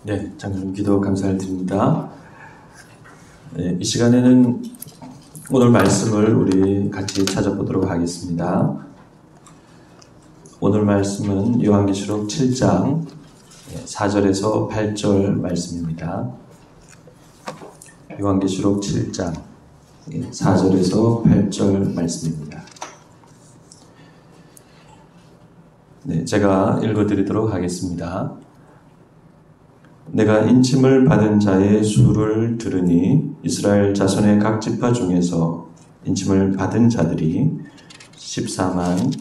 네, 장로님 기도 감사를 드립니다. 네, 이 시간에는 오늘 말씀을 우리 같이 찾아보도록 하겠습니다. 오늘 말씀은 요한계시록 7장 4절에서 8절 말씀입니다. 요한계시록 7장 4절에서 8절 말씀입니다. 네, 제가 읽어드리도록 하겠습니다. 내가 인침을 받은 자의 수를 들으니 이스라엘 자손의 각 지파 중에서 인침을 받은 자들이 14만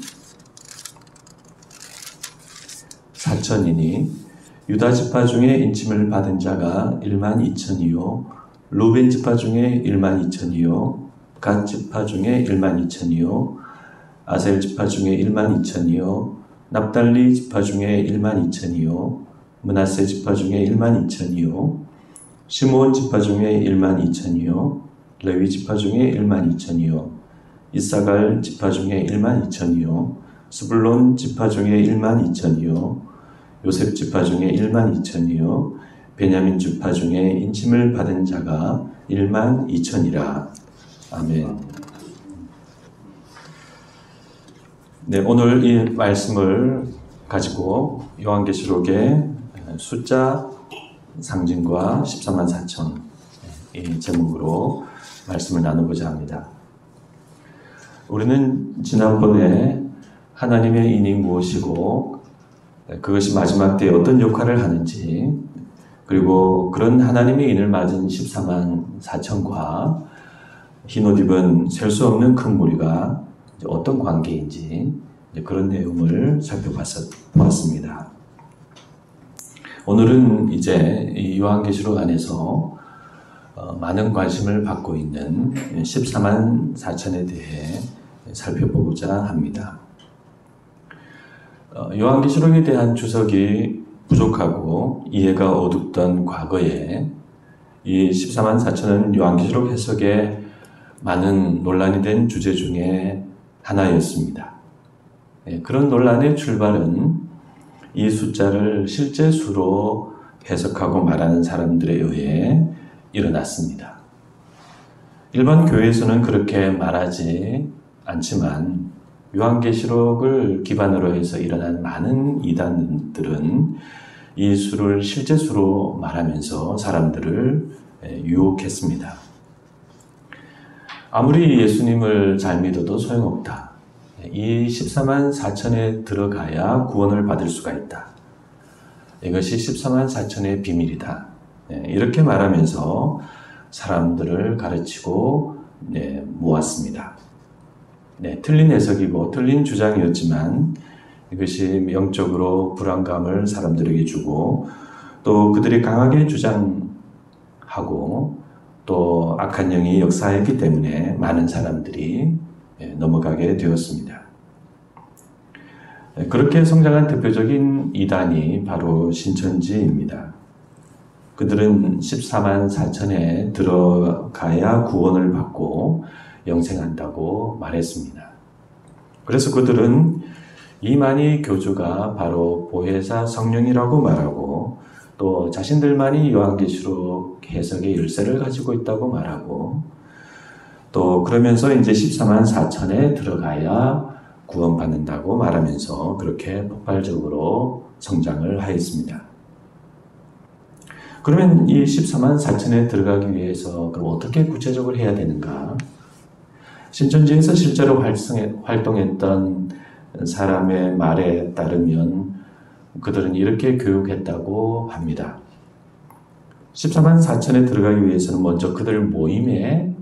4천이니 유다 지파 중에 인침을 받은 자가 1만 2천이요 루벤 지파 중에 1만 2천이요 갓 지파 중에 1만 2천이요 아셀 지파 중에 1만 2천이요 납달리 지파 중에 1만 2천이요 므낫세 지파 중에 1만 2천이요 시므온 지파 중에 1만 2천이요 레위 지파 중에 1만 2천이요 이사갈 지파 중에 1만 2천이요 스불론 지파 중에 1만 2천이요 요셉 지파 중에 1만 2천이요 베냐민 지파 중에 인침을 받은 자가 1만 2천이라. 아멘. 네, 오늘 이 말씀을 가지고 요한계시록의 숫자 상징과 14만 4천 이 제목으로 말씀을 나누고자 합니다. 우리는 지난번에 하나님의 인이 무엇이고 그것이 마지막 때에 어떤 역할을 하는지, 그리고 그런 하나님의 인을 맞은 14만 4천과 흰옷 입은 셀 수 없는 큰 무리가 어떤 관계인지 그런 내용을 살펴보았습니다. 오늘은 이제 이 요한계시록 안에서 많은 관심을 받고 있는 14만 4천에 대해 살펴보고자 합니다. 요한계시록에 대한 주석이 부족하고 이해가 어둡던 과거에 이 14만 4천은 요한계시록 해석에 많은 논란이 된 주제 중에 하나였습니다. 그런 논란의 출발은 이 숫자를 실제 수로 해석하고 말하는 사람들에 의해 일어났습니다. 일반 교회에서는 그렇게 말하지 않지만 요한계시록을 기반으로 해서 일어난 많은 이단들은 이 수를 실제 수로 말하면서 사람들을 유혹했습니다. 아무리 예수님을 잘 믿어도 소용없다. 이 14만 4천에 들어가야 구원을 받을 수가 있다. 이것이 14만 4천의 비밀이다. 이렇게 말하면서 사람들을 가르치고 모았습니다. 틀린 해석이고 틀린 주장이었지만 이것이 영적으로 불안감을 사람들에게 주고 또 그들이 강하게 주장하고 또 악한 영이 역사했기 때문에 많은 사람들이 넘어가게 되었습니다. 그렇게 성장한 대표적인 이단이 바로 신천지입니다. 그들은 14만 4천에 들어가야 구원을 받고 영생한다고 말했습니다. 그래서 그들은 이만희 교주가 바로 보혜사 성령이라고 말하고 또 자신들만이 요한계시록 해석의 열쇠를 가지고 있다고 말하고 또 그러면서 이제 14만 4천에 들어가야 구원받는다고 말하면서 그렇게 폭발적으로 성장을 하였습니다. 그러면 이 14만 4천에 들어가기 위해서 그럼 어떻게 구체적으로 해야 되는가? 신천지에서 실제로 활동했던 사람의 말에 따르면 그들은 이렇게 교육했다고 합니다. 14만 4천에 들어가기 위해서는 먼저 그들 모임에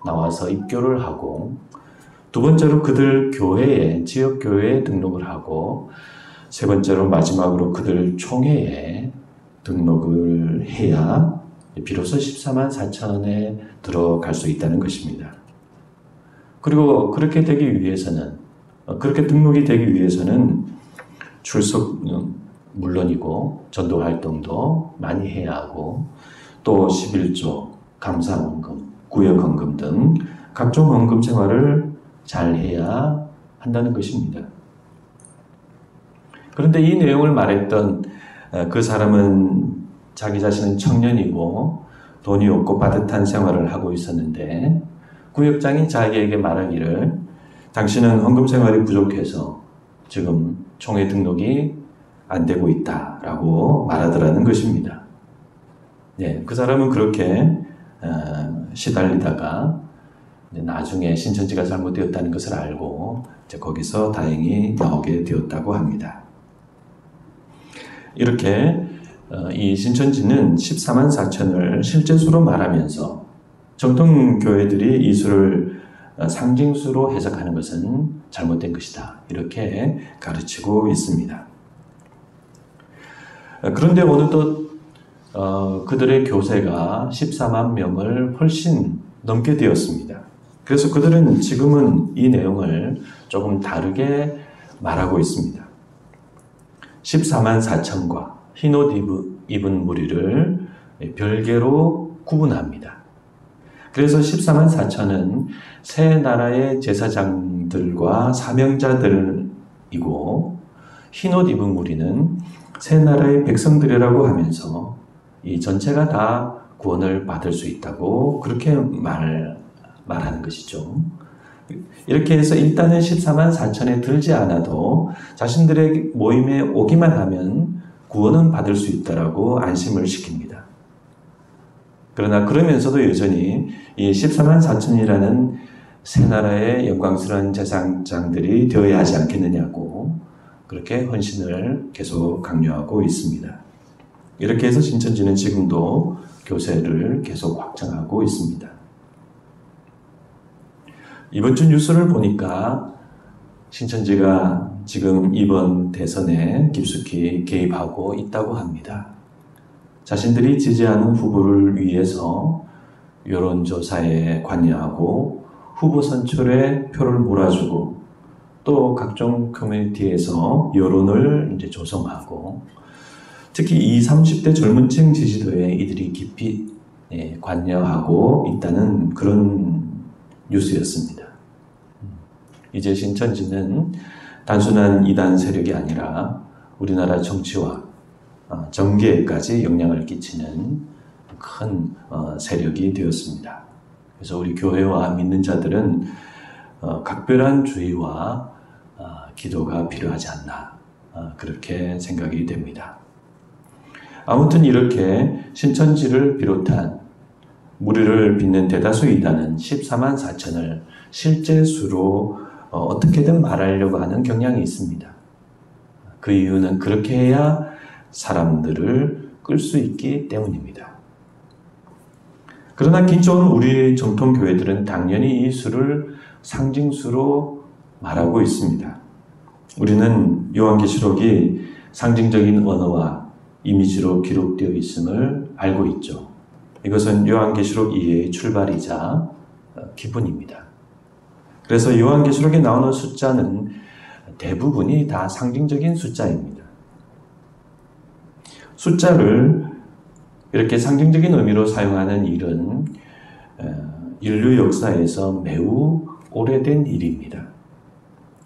나와서 입교를 하고 두 번째로 그들 교회에, 지역교회에 등록을 하고 세 번째로 마지막으로 그들 총회에 등록을 해야 비로소 14만 4천에 들어갈 수 있다는 것입니다. 그리고 그렇게 되기 위해서는, 그렇게 등록이 되기 위해서는 출석은 물론이고 전도 활동도 많이 해야 하고 또 11조, 감사헌금, 구역헌금 등 각종 헌금 생활을 잘 해야 한다는 것입니다. 그런데 이 내용을 말했던 그 사람은 자기 자신은 청년이고 돈이 없고 빠듯한 생활을 하고 있었는데 구역장이 자기에게 말하기를 당신은 헌금 생활이 부족해서 지금 총회 등록이 안 되고 있다라고 말하더라는 것입니다. 네, 그 사람은 그렇게 시달리다가 나중에 신천지가 잘못되었다는 것을 알고 이제 거기서 다행히 나오게 되었다고 합니다. 이렇게 이 신천지는 14만 4천을 실제 수로 말하면서 정통 교회들이 이 수를 상징수로 해석하는 것은 잘못된 것이다. 이렇게 가르치고 있습니다. 그런데 어느덧 그들의 교세가 14만 명을 훨씬 넘게 되었습니다. 그래서 그들은 지금은 이 내용을 조금 다르게 말하고 있습니다. 14만 4천과 흰옷 입은 무리를 별개로 구분합니다. 그래서 14만 4천은 세 나라의 제사장들과 사명자들이고 흰옷 입은 무리는 세 나라의 백성들이라고 하면서 이 전체가 다 구원을 받을 수 있다고 그렇게 말하는 것이죠. 이렇게 해서 일단은 14만 4천에 들지 않아도 자신들의 모임에 오기만 하면 구원은 받을 수 있다라고 안심을 시킵니다. 그러나 그러면서도 여전히 이 14만 4천이라는 세 나라의 영광스러운 제사장들이 되어야 하지 않겠느냐고 그렇게 헌신을 계속 강요하고 있습니다. 이렇게 해서 신천지는 지금도 교세를 계속 확장하고 있습니다. 이번 주 뉴스를 보니까 신천지가 지금 이번 대선에 깊숙이 개입하고 있다고 합니다. 자신들이 지지하는 후보를 위해서 여론조사에 관여하고 후보 선출에 표를 몰아주고 또 각종 커뮤니티에서 여론을 이제 조성하고 특히 20, 30대 젊은 층 지지도에 이들이 깊이 관여하고 있다는 그런 뉴스였습니다. 이제 신천지는 단순한 이단 세력이 아니라 우리나라 정치와 정계까지 영향을 끼치는 큰 세력이 되었습니다. 그래서 우리 교회와 믿는 자들은 각별한 주의와 기도가 필요하지 않나 그렇게 생각이 됩니다. 아무튼 이렇게 신천지를 비롯한 무리를 빚는 대다수 이단은 14만 4천을 실제 수로 어떻게든 말하려고 하는 경향이 있습니다. 그 이유는 그렇게 해야 사람들을 끌 수 있기 때문입니다. 그러나 긴존 우리 정통 교회들은 당연히 이 수를 상징수로 말하고 있습니다. 우리는 요한계시록이 상징적인 언어와 이미지로 기록되어 있음을 알고 있죠. 이것은 요한계시록 이해의 출발이자 기본입니다. 그래서 요한계시록에 나오는 숫자는 대부분이 다 상징적인 숫자입니다. 숫자를 이렇게 상징적인 의미로 사용하는 일은 인류 역사에서 매우 오래된 일입니다.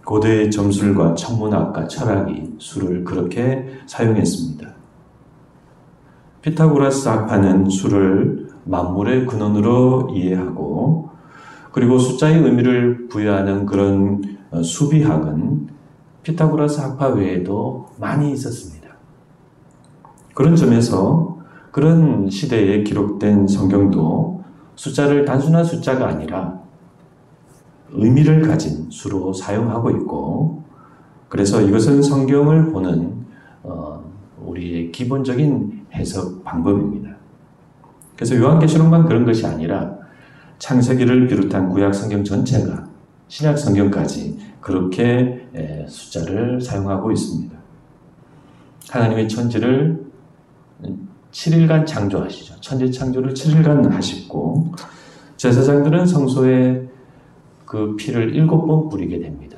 고대 점술과 천문학과 철학이 수를 그렇게 사용했습니다. 피타고라스 학파는 수를 만물의 근원으로 이해하고 그리고 숫자의 의미를 부여하는 그런 수비학은 피타고라스 학파 외에도 많이 있었습니다. 그런 점에서 그런 시대에 기록된 성경도 숫자를 단순한 숫자가 아니라 의미를 가진 수로 사용하고 있고 그래서 이것은 성경을 보는 우리의 기본적인 해석 방법입니다. 그래서 요한계시록만 그런 것이 아니라 창세기를 비롯한 구약 성경 전체가 신약 성경까지 그렇게 숫자를 사용하고 있습니다. 하나님의 천지를 7일간 창조하시죠. 천지 창조를 7일간 하시고 제사장들은 성소에 그 피를 7번 뿌리게 됩니다.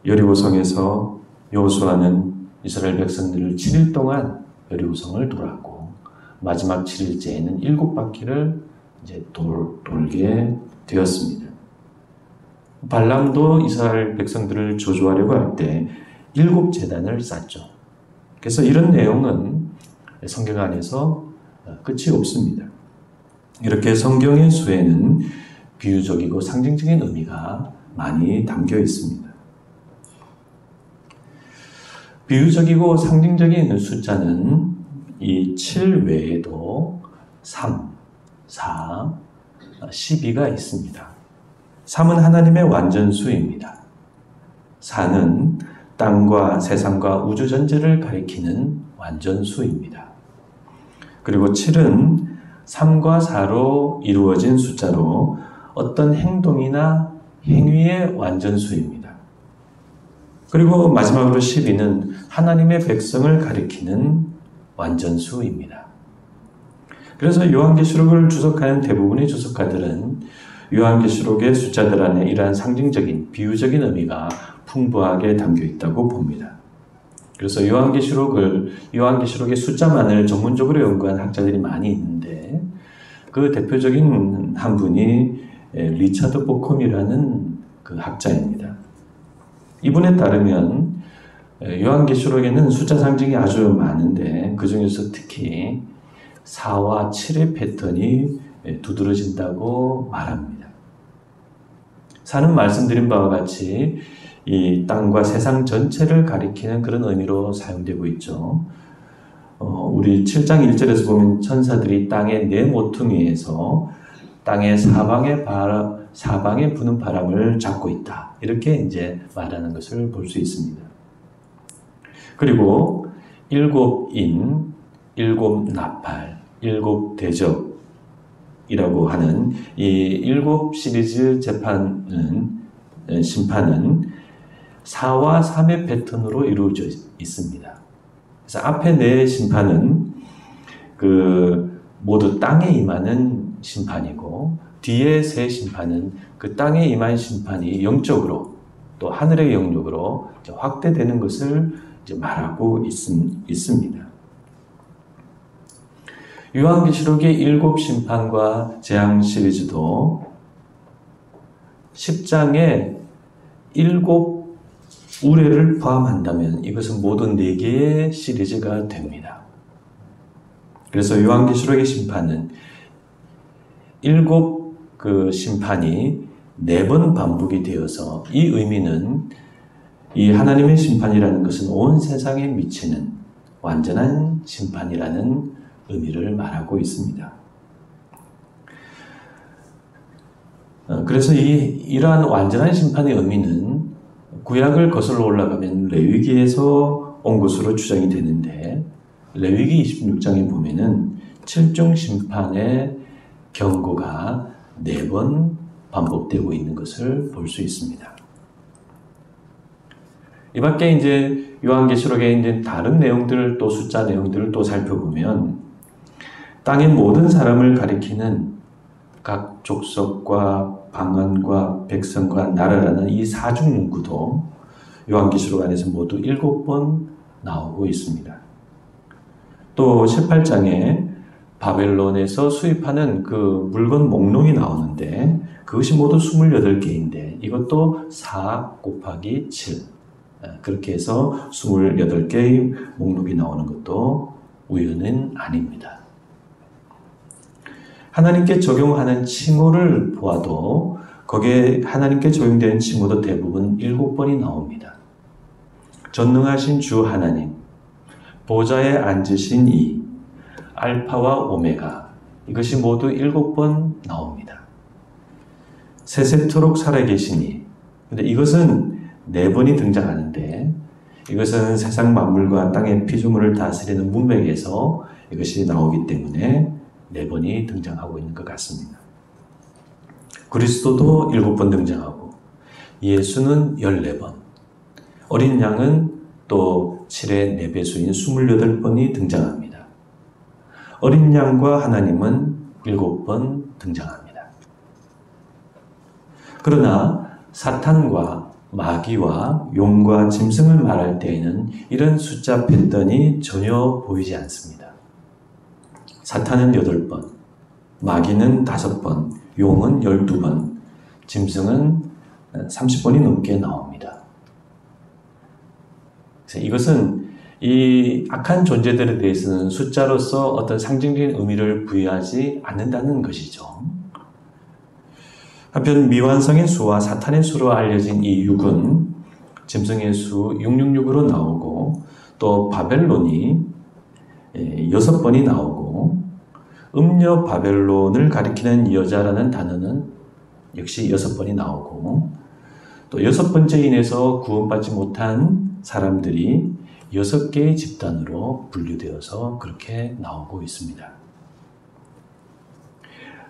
여리고성에서 여호수아는 이스라엘 백성들을 7일 동안 여리고성을 돌았고 마지막 7일째에는 7바퀴를 이제 돌게 되었습니다. 발람도 이스라엘 백성들을 저주하려고 할 때 7제단을 쌓죠. 그래서 이런 내용은 성경 안에서 끝이 없습니다. 이렇게 성경의 수에는 비유적이고 상징적인 의미가 많이 담겨 있습니다. 비유적이고 상징적인 숫자는 이 7 외에도 3, 4, 12가 있습니다. 3은 하나님의 완전수입니다. 4는 땅과 세상과 우주 전체를 가리키는 완전수입니다. 그리고 7은 3과 4로 이루어진 숫자로 어떤 행동이나 행위의 완전수입니다. 그리고 마지막으로 12는 하나님의 백성을 가리키는 완전수입니다. 그래서 요한계시록을 주석하는 대부분의 주석가들은 요한계시록의 숫자들 안에 이러한 상징적인 비유적인 의미가 풍부하게 담겨 있다고 봅니다. 그래서 요한계시록의 숫자만을 전문적으로 연구한 학자들이 많이 있는데 그 대표적인 한 분이 리차드 보컴이라는 그 학자입니다. 이분에 따르면 요한계시록에는 숫자 상징이 아주 많은데 그 중에서 특히 4와 7의 패턴이 두드러진다고 말합니다. 4는 말씀드린 바와 같이 이 땅과 세상 전체를 가리키는 그런 의미로 사용되고 있죠. 우리 7장 1절에서 보면 천사들이 땅의 네 모퉁이에서 땅의 사방에 부는 바람을 잡고 있다. 이렇게 이제 말하는 것을 볼 수 있습니다. 그리고 7인, 7나팔, 7대적이라고 하는 이 7 시리즈 심판은 4와 3의 패턴으로 이루어져 있습니다. 그래서 앞에 네 심판은 모두 땅에 임하는 심판이고 뒤에 세 심판은 그 땅에 임한 심판이 영적으로 또 하늘의 영역으로 확대되는 것을 이제 말하고 있습니다. 요한계시록의 7 심판과 재앙 시리즈도 10장에 7 우레를 포함한다면 이것은 모두 4개의 시리즈가 됩니다. 그래서 요한계시록의 심판은 7 심판이 4번 반복이 되어서 이 의미는 이 하나님의 심판이라는 것은 온 세상에 미치는 완전한 심판이라는 의미를 말하고 있습니다. 그래서 이러한 완전한 심판의 의미는 구약을 거슬러 올라가면 레위기에서 온 것으로 추정이 되는데 레위기 26장에 보면은 7종 심판의 경고가 4번 반복되고 있는 것을 볼 수 있습니다. 이 밖에 이제 요한계시록의 이제 다른 내용들을 또 숫자 내용들을 또 살펴보면 땅의 모든 사람을 가리키는 각 족속과 방언과 백성과 나라라는 이 4중 문구도 요한계시록 안에서 모두 7번 나오고 있습니다. 또 18장에 바벨론에서 수입하는 그 물건 목록이 나오는데 그것이 모두 28개인데 이것도 4 곱하기 7 그렇게 해서 28개의 목록이 나오는 것도 우연은 아닙니다. 하나님께 적용하는 칭호를 보아도 거기에 하나님께 적용되는 칭호도 대부분 7번이 나옵니다. 전능하신 주 하나님, 보좌에 앉으신 이, 알파와 오메가, 이것이 모두 7번 나옵니다. 세세토록 살아계시니, 근데 이것은 4번이 등장하는데 이것은 세상 만물과 땅의 피조물을 다스리는 문맥에서 이것이 나오기 때문에 4번이 등장하고 있는 것 같습니다. 그리스도도 7번 등장하고 예수는 14번, 어린 양은 또 7의 4배수인 28번이 등장합니다. 어린 양과 하나님은 7번 등장합니다. 그러나 사탄과 마귀와 용과 짐승을 말할 때에는 이런 숫자 패턴이 전혀 보이지 않습니다. 사탄은 8번, 마귀는 5번, 용은 12번, 짐승은 30번이 넘게 나옵니다. 그래서 이것은 이 악한 존재들에 대해서는 숫자로서 어떤 상징적인 의미를 부여하지 않는다는 것이죠. 한편 미완성의 수와 사탄의 수로 알려진 이 6은 짐승의 수 666으로 나오고, 또 바벨론이 6번이 나오고, 음녀 바벨론을 가리키는 여자라는 단어는 역시 6번이 나오고, 또 6번째인에서 구원받지 못한 사람들이 6개의 집단으로 분류되어서 그렇게 나오고 있습니다.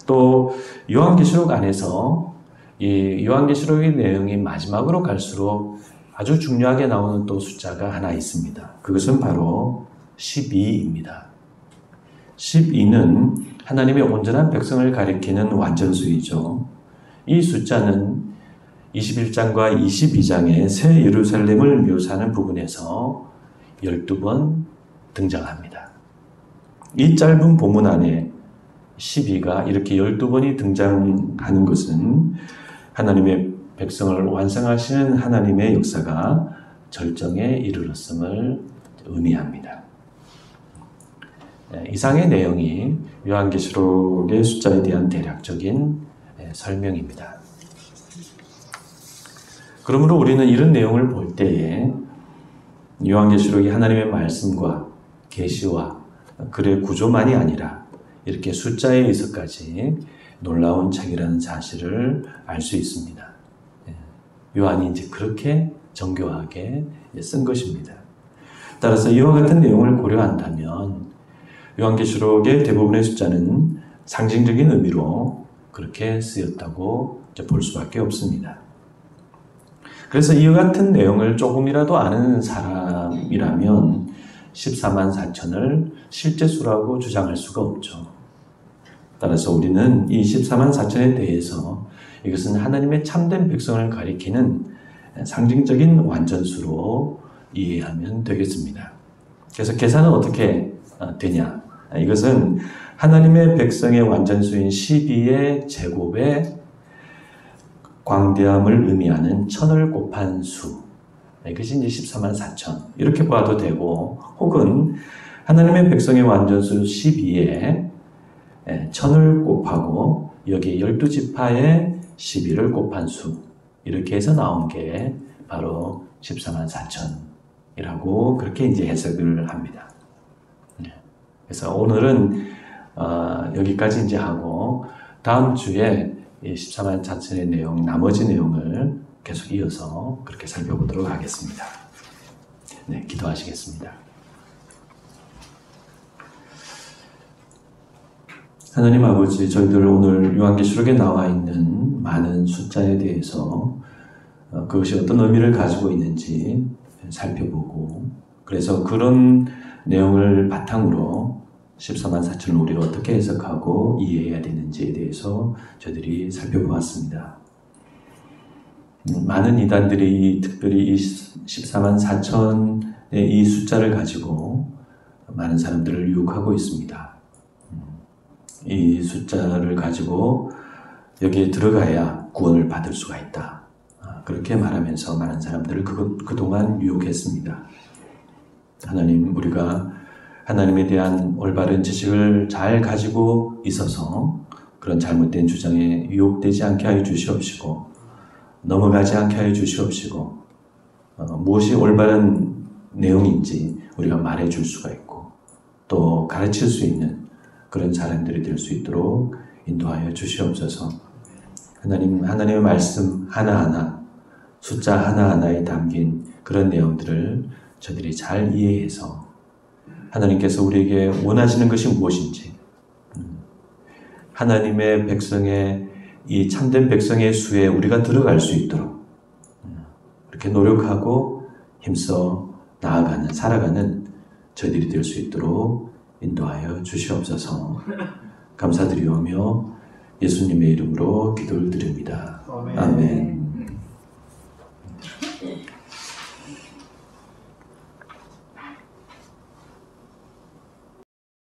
또 요한계시록 안에서 이 요한계시록의 내용이 마지막으로 갈수록 아주 중요하게 나오는 또 숫자가 하나 있습니다. 그것은 바로 12입니다. 12는 하나님의 온전한 백성을 가리키는 완전수이죠. 이 숫자는 21장과 22장의 새 예루살렘을 묘사하는 부분에서 12번 등장합니다. 이 짧은 본문 안에 12가 이렇게 12번이 등장하는 것은 하나님의 백성을 완성하시는 하나님의 역사가 절정에 이르렀음을 의미합니다. 이상의 내용이 요한계시록의 숫자에 대한 대략적인 설명입니다. 그러므로 우리는 이런 내용을 볼 때에 요한계시록이 하나님의 말씀과 계시와 글의 구조만이 아니라 이렇게 숫자에 의해서까지 놀라운 책이라는 사실을 알 수 있습니다. 요한이 이제 그렇게 정교하게 쓴 것입니다. 따라서 이와 같은 내용을 고려한다면 요한계시록의 대부분의 숫자는 상징적인 의미로 그렇게 쓰였다고 볼 수밖에 없습니다. 그래서 이와 같은 내용을 조금이라도 아는 사람이라면 14만 4천을 실제 수라고 주장할 수가 없죠. 따라서 우리는 이 14만 4천에 대해서 이것은 하나님의 참된 백성을 가리키는 상징적인 완전수로 이해하면 되겠습니다. 그래서 계산은 어떻게 되냐? 이것은 하나님의 백성의 완전수인 12의 제곱의 광대함을 의미하는 1000을 곱한 수, 이것이 이제 14만 4천 이렇게 봐도 되고, 혹은 하나님의 백성의 완전수 12에 1000을 곱하고 여기 12지파에 12를 곱한 수, 이렇게 해서 나온 게 바로 14만 4천이라고 그렇게 이제 해석을 합니다. 그래서 오늘은 여기까지 이제 하고 다음 주에 이 14만 4천의 내용, 나머지 내용을 계속 이어서 그렇게 살펴보도록 하겠습니다. 네, 기도하시겠습니다. 하나님 아버지, 저희들 오늘 요한계시록에 나와 있는 많은 숫자에 대해서 그것이 어떤 의미를 가지고 있는지 살펴보고, 그래서 그런 내용을 바탕으로 14만 4천을 우리가 어떻게 해석하고 이해해야 되는지에 대해서 저희들이 살펴보았습니다. 많은 이단들이 특별히 이 14만 4천의 이 숫자를 가지고 많은 사람들을 유혹하고 있습니다. 이 숫자를 가지고 여기에 들어가야 구원을 받을 수가 있다. 그렇게 말하면서 많은 사람들을 그동안 유혹했습니다. 하나님, 우리가 하나님에 대한 올바른 지식을 잘 가지고 있어서 그런 잘못된 주장에 유혹되지 않게 하여 주시옵시고, 넘어가지 않게 하여 주시옵시고, 무엇이 올바른 내용인지 우리가 말해줄 수가 있고 또 가르칠 수 있는 그런 사람들이 될 수 있도록 인도하여 주시옵소서. 하나님, 하나님의 말씀 하나하나, 숫자 하나하나에 담긴 그런 내용들을 저들이 잘 이해해서 하나님께서 우리에게 원하시는 것이 무엇인지, 하나님의 백성의 이 참된 백성의 수에 우리가 들어갈 수 있도록 이렇게 노력하고 힘써 나아가는, 살아가는 저희들이 될 수 있도록 인도하여 주시옵소서. 감사드리오며 예수님의 이름으로 기도를 드립니다. 아멘.